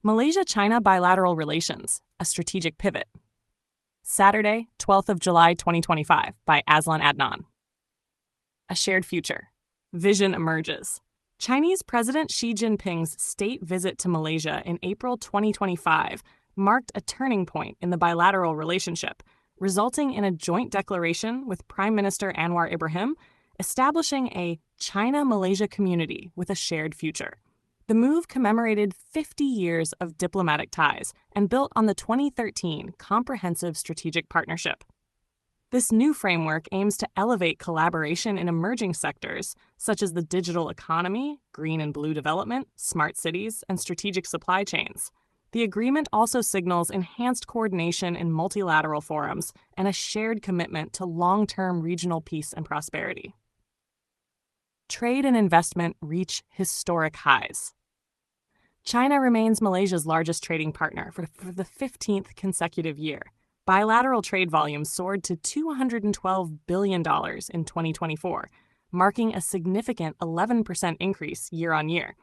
Malaysia-China bilateral relations, a strategic pivot. Saturday, 12th of July 2025 by AZLAN ADNAN. A shared future. Vision emerges. Chinese President Xi Jinping's state visit to Malaysia in April 2025 marked a turning point in the bilateral relationship, resulting in a joint declaration with Prime Minister Anwar Ibrahim establishing a China-Malaysia community with a shared future. The move commemorated 50 years of diplomatic ties and built on the 2013 Comprehensive Strategic Partnership. This new framework aims to elevate collaboration in emerging sectors such as the digital economy, green and blue development, smart cities, and strategic supply chains. The agreement also signals enhanced coordination in multilateral forums and a shared commitment to long-term regional peace and prosperity. Trade and investment reach historic highs. China remains Malaysia's largest trading partner for the 15th consecutive year. Bilateral trade volumes soared to $212 billion in 2024, marking a significant 11% increase year-on-year.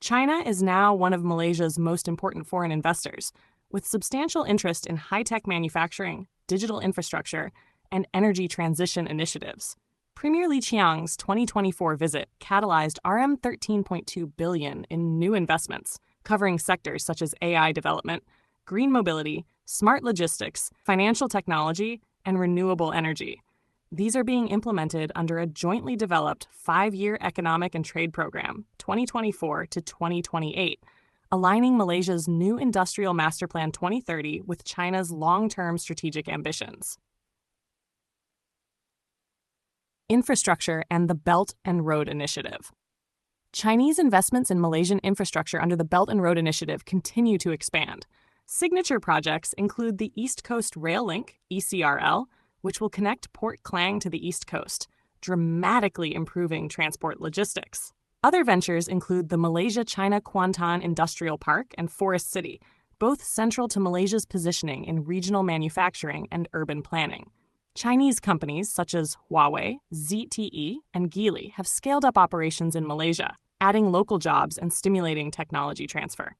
China is now one of Malaysia's most important foreign investors, with substantial interest in high-tech manufacturing, digital infrastructure, and energy transition initiatives. Premier Li Qiang's 2024 visit catalyzed RM13.2 billion in new investments, covering sectors such as AI development, green mobility, smart logistics, financial technology, and renewable energy. These are being implemented under a jointly developed 5-year economic and trade program, 2024 to 2028, aligning Malaysia's new Industrial Master Plan 2030 with China's long-term strategic ambitions. Infrastructure and the Belt and Road Initiative. Chinese investments in Malaysian infrastructure under the Belt and Road Initiative continue to expand. Signature projects include the East Coast Rail Link, ECRL, which will connect Port Klang to the East Coast, dramatically improving transport logistics. Other ventures include the Malaysia-China Kuantan Industrial Park and Forest City, both central to Malaysia's positioning in regional manufacturing and urban planning. Chinese companies such as Huawei, ZTE, and Geely have scaled up operations in Malaysia, adding local jobs and stimulating technology transfer.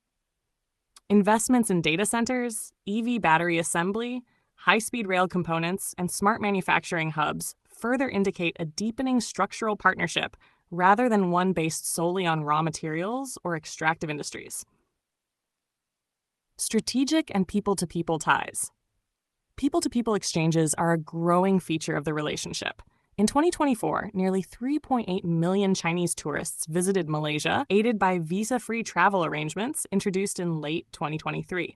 Investments in data centers, EV battery assembly, high-speed rail components, and smart manufacturing hubs further indicate a deepening structural partnership rather than one based solely on raw materials or extractive industries. Strategic and people-to-people ties. People-to-people exchanges are a growing feature of the relationship. In 2024, nearly 3.8 million Chinese tourists visited Malaysia, aided by visa-free travel arrangements introduced in late 2023.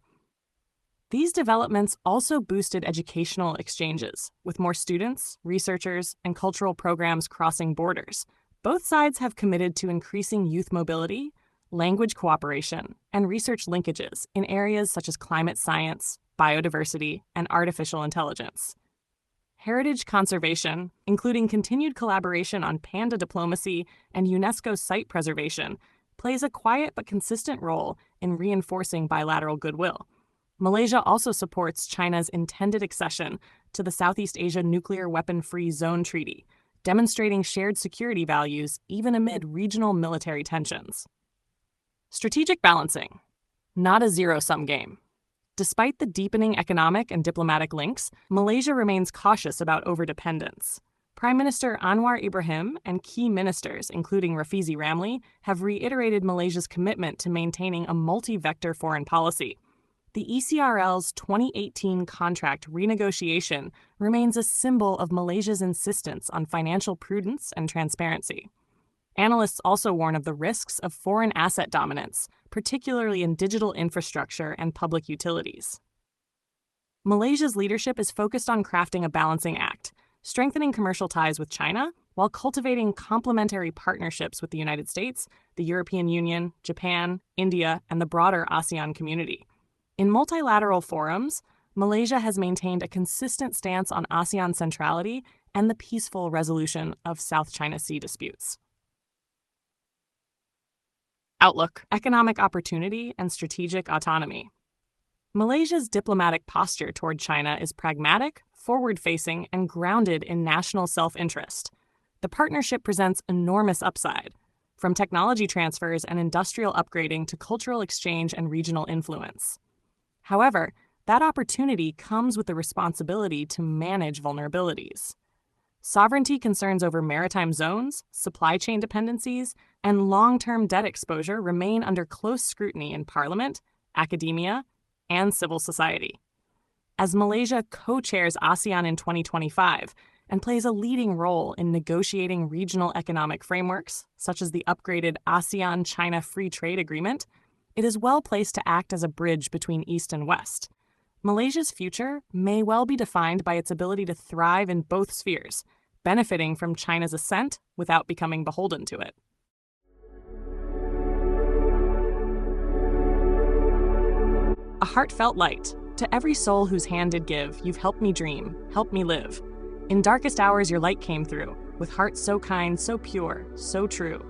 These developments also boosted educational exchanges, with more students, researchers, and cultural programs crossing borders. Both sides have committed to increasing youth mobility, language cooperation, and research linkages in areas such as climate science, biodiversity, and artificial intelligence. Heritage conservation, including continued collaboration on panda diplomacy and UNESCO site preservation, plays a quiet but consistent role in reinforcing bilateral goodwill. Malaysia also supports China's intended accession to the Southeast Asia Nuclear Weapon-Free Zone Treaty, demonstrating shared security values even amid regional military tensions. Strategic balancing. Not a zero-sum game. Despite the deepening economic and diplomatic links, Malaysia remains cautious about overdependence. Prime Minister Anwar Ibrahim and key ministers, including Rafizi Ramli, have reiterated Malaysia's commitment to maintaining a multi-vector foreign policy. The ECRL's 2018 contract renegotiation remains a symbol of Malaysia's insistence on financial prudence and transparency. Analysts also warn of the risks of foreign asset dominance, particularly in digital infrastructure and public utilities. Malaysia's leadership is focused on crafting a balancing act, strengthening commercial ties with China while cultivating complementary partnerships with the United States, the European Union, Japan, India, and the broader ASEAN community. In multilateral forums, Malaysia has maintained a consistent stance on ASEAN centrality and the peaceful resolution of South China Sea disputes. Outlook: economic opportunity and strategic autonomy. Malaysia's diplomatic posture toward China is pragmatic, forward-facing, and grounded in national self-interest. The partnership presents enormous upside. from technology transfers and industrial upgrading to cultural exchange and regional influence. However, that opportunity comes with the responsibility to manage vulnerabilities. Sovereignty concerns over maritime zones, supply chain dependencies, and long-term debt exposure remain under close scrutiny in Parliament, academia, and civil society. As Malaysia co-chairs ASEAN in 2025 and plays a leading role in negotiating regional economic frameworks, such as the upgraded ASEAN-China Free Trade Agreement, it is well placed to act as a bridge between East and West. Malaysia's future may well be defined by its ability to thrive in both spheres, benefiting from China's ascent without becoming beholden to it. A heartfelt light. To every soul whose hand did give, you've helped me dream, helped me live. In darkest hours your light came through, with hearts so kind, so pure, so true.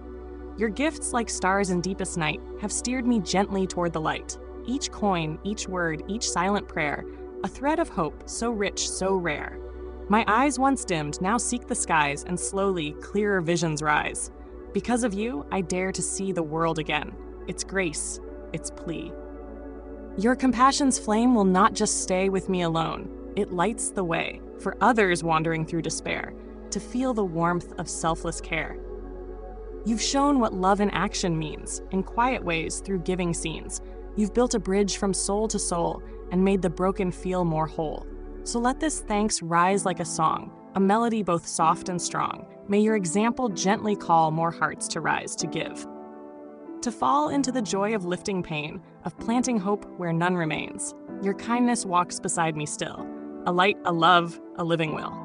Your gifts, like stars in deepest night, have steered me gently toward the light. Each coin, each word, each silent prayer, a thread of hope so rich, so rare. My eyes once dimmed now seek the skies, and slowly clearer visions rise. Because of you, I dare to see the world again, its grace, its plea. Your compassion's flame will not just stay with me alone. It lights the way for others wandering through despair to feel the warmth of selfless care. You've shown what love in action means, in quiet ways through giving scenes. You've built a bridge from soul to soul and made the broken feel more whole. So let this thanks rise like a song, a melody both soft and strong. May your example gently call more hearts to rise to give. To fall into the joy of lifting pain, of planting hope where none remains. Your kindness walks beside me still, a light, a love, a living will.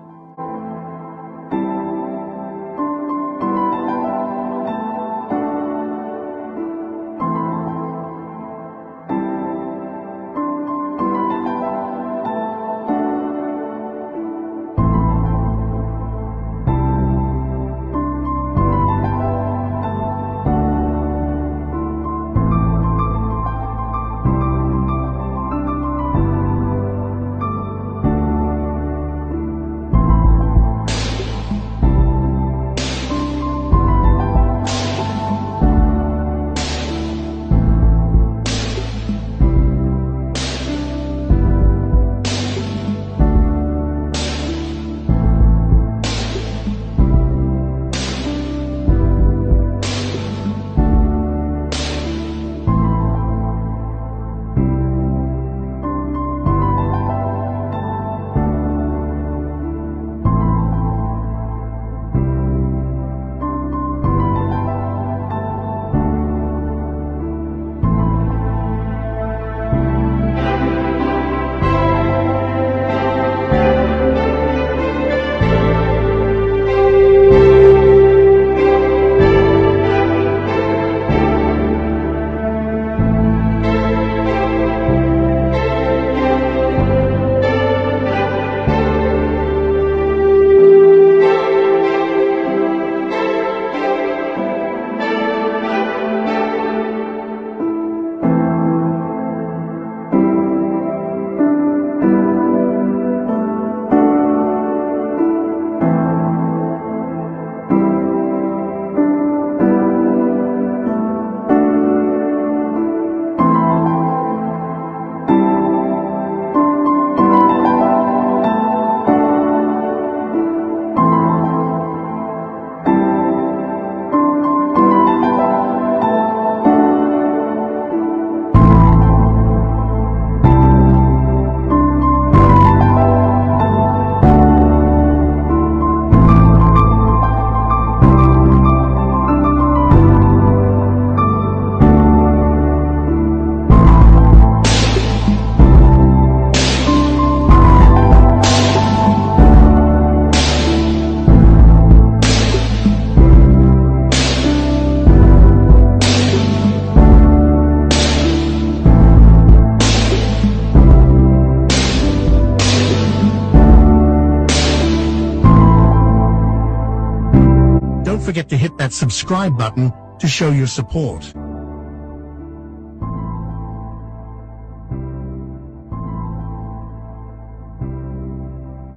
Don't forget to hit that subscribe button to show your support.